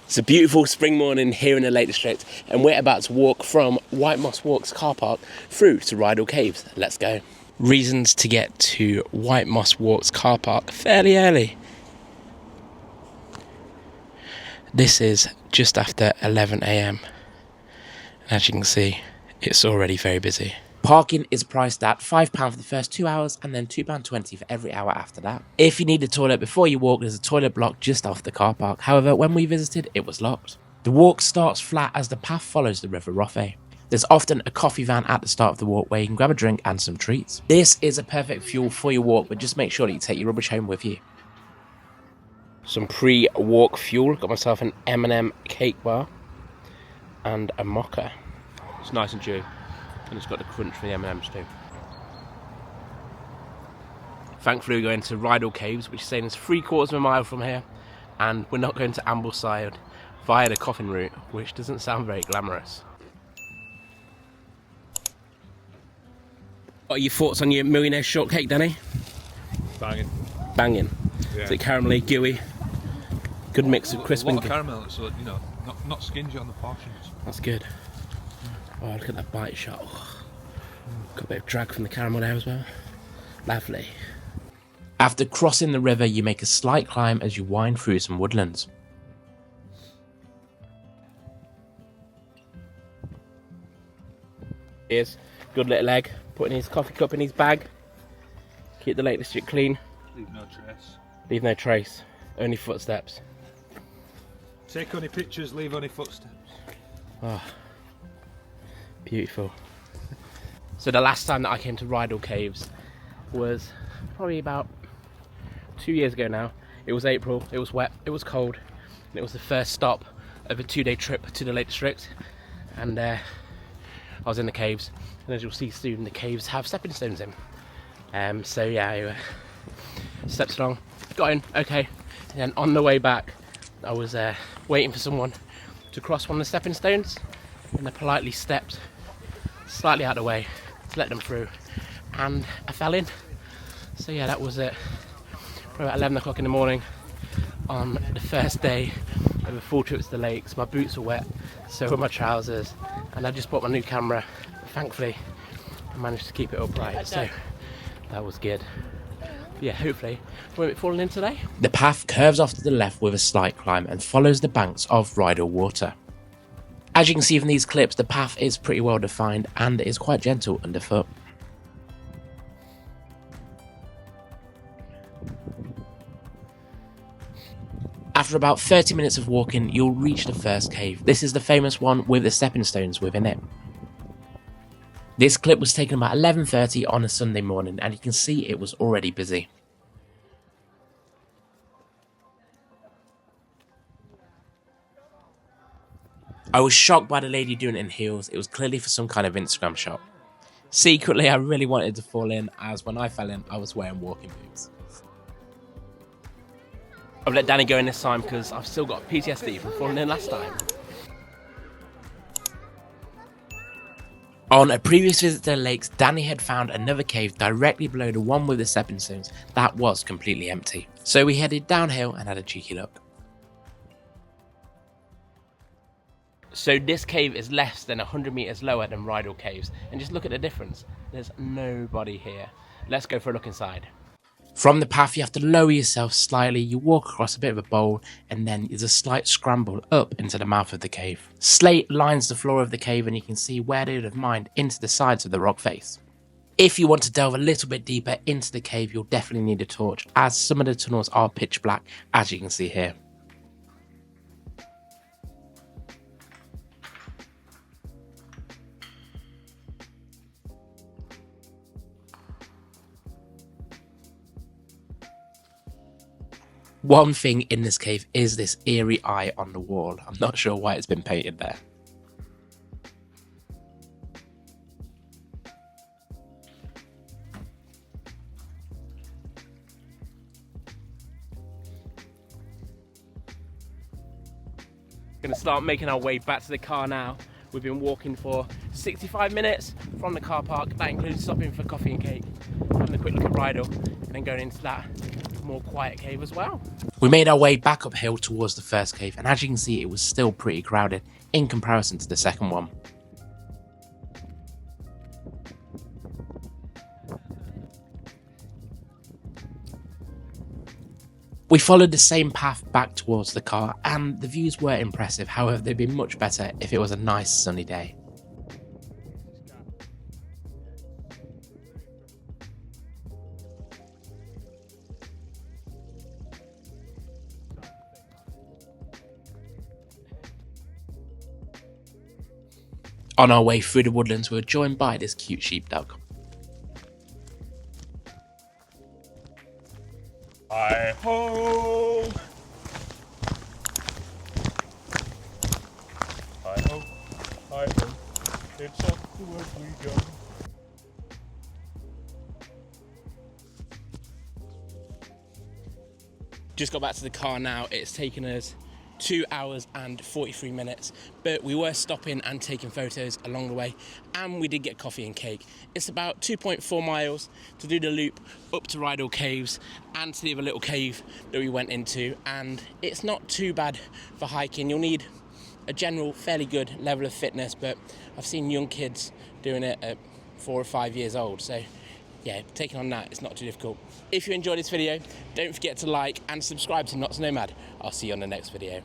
It's a beautiful spring morning here in the Lake District, and we're about to walk from White Moss Walks car park through to Rydal Caves. Let's go. Reasons to get to White Moss Walks car park fairly early. This is just after 11 AM. As you can see, it's already very busy. Parking is priced at £5 for the first 2 hours and then £2.20 for every hour after that. If you need a toilet before you walk, there's a toilet block just off the car park. However, when we visited, it was locked. The walk starts flat as the path follows the River Rothay. There's often a coffee van at the start of the walk where you can grab a drink and some treats. This is a perfect fuel for your walk, but just make sure that you take your rubbish home with you. Some pre-walk fuel. Got myself an M&M cake bar and a mocha. It's nice and chewy. And it's got the crunch for the M&Ms too. Thankfully we're going to Rydal Caves, which is saying it's 3/4 of a mile from here, and we're not going to Ambleside via the coffin route, which doesn't sound very glamorous. What are your thoughts on your millionaire shortcake, Danny? Banging. Banging. Yeah. Is it caramelly, gooey? Good mix of crisp and gooey. A lot of caramel, so you know, not stingy on the portions. That's good. Oh, look at that bite shot. Oh. Got a bit of drag from the caramel there as well. Lovely. After crossing the river, you make a slight climb as you wind through some woodlands. Here's good little egg, putting his coffee cup in his bag. Keep the Lake District clean. Leave no trace. Leave no trace. Only footsteps. Take only pictures, leave only footsteps. Oh. Beautiful. So the last time that I came to Rydal Caves was probably about 2 years ago now. It was April, it was wet, it was cold, and it was the first stop of a 2-day trip to the Lake District. And I was in the caves, and as you'll see soon, the caves have stepping stones in. So yeah, I stepped along, got in, okay, and then on the way back, I was waiting for someone to cross one of the stepping stones, and I politely stepped slightly out of the way to let them through, and I fell in. So yeah, that was it. Probably about 11 o'clock in the morning on the first day of a full trip to the lakes. My boots were wet, so were my trousers, and I just bought my new camera. Thankfully, I managed to keep it upright, so that was good. But yeah, hopefully we won't be falling in today. The path curves off to the left with a slight climb and follows the banks of Rydal Water. As you can see from these clips, the path is pretty well defined and is quite gentle underfoot. After about 30 minutes of walking, you'll reach the first cave. This is the famous one with the stepping stones within it. This clip was taken about 11:30 on a Sunday morning, and you can see it was already busy. I was shocked by the lady doing it in heels. It was clearly for some kind of Instagram shot. Secretly, I really wanted to fall in, as when I fell in, I was wearing walking boots. I've let Danny go in this time because I've still got PTSD from falling in last time. On a previous visit to the lakes, Danny had found another cave directly below the one with the stepping stones that was completely empty. So we headed downhill and had a cheeky look. So this cave is less than 100 meters lower than Rydal Caves, and just look at the difference. There's nobody here. Let's go for a look inside. From the path, you have to lower yourself slightly. You walk across a bit of a bowl, and then there's a slight scramble up into the mouth of the cave. Slate lines the floor of the cave, and you can see where they would have mined into the sides of the rock face. If you want to delve a little bit deeper into the cave, you'll definitely need a torch, as some of the tunnels are pitch black, as you can see here. One thing in this cave is this eerie eye on the wall. I'm not sure why it's been painted there. Gonna start making our way back to the car now. We've been walking for 65 minutes from the car park. That includes stopping for coffee and cake, having a quick look at Rydal, and then going into that more quiet cave as well. We made our way back uphill towards the first cave, and as you can see, it was still pretty crowded in comparison to the second one. We followed the same path back towards the car, and the views were impressive. However, they'd be much better if it was a nice sunny day. On our way through the woodlands, we were joined by this cute sheepdog. Hi-ho! Hi-ho, hi-ho, it's up to work we go. Just got back to the car now. It's taken us 2 hours and 43 minutes, but we were stopping and taking photos along the way, and we did get coffee and cake. It's about 2.4 miles to do the loop up to Rydal Caves and to the other little cave that we went into, and it's not too bad for hiking. You'll need a general fairly good level of fitness, but I've seen young kids doing it at 4 or 5 years old, so yeah, taking on that, it's not too difficult. If you enjoyed this video, don't forget to like and subscribe to NottsNomad. I'll see you on the next video.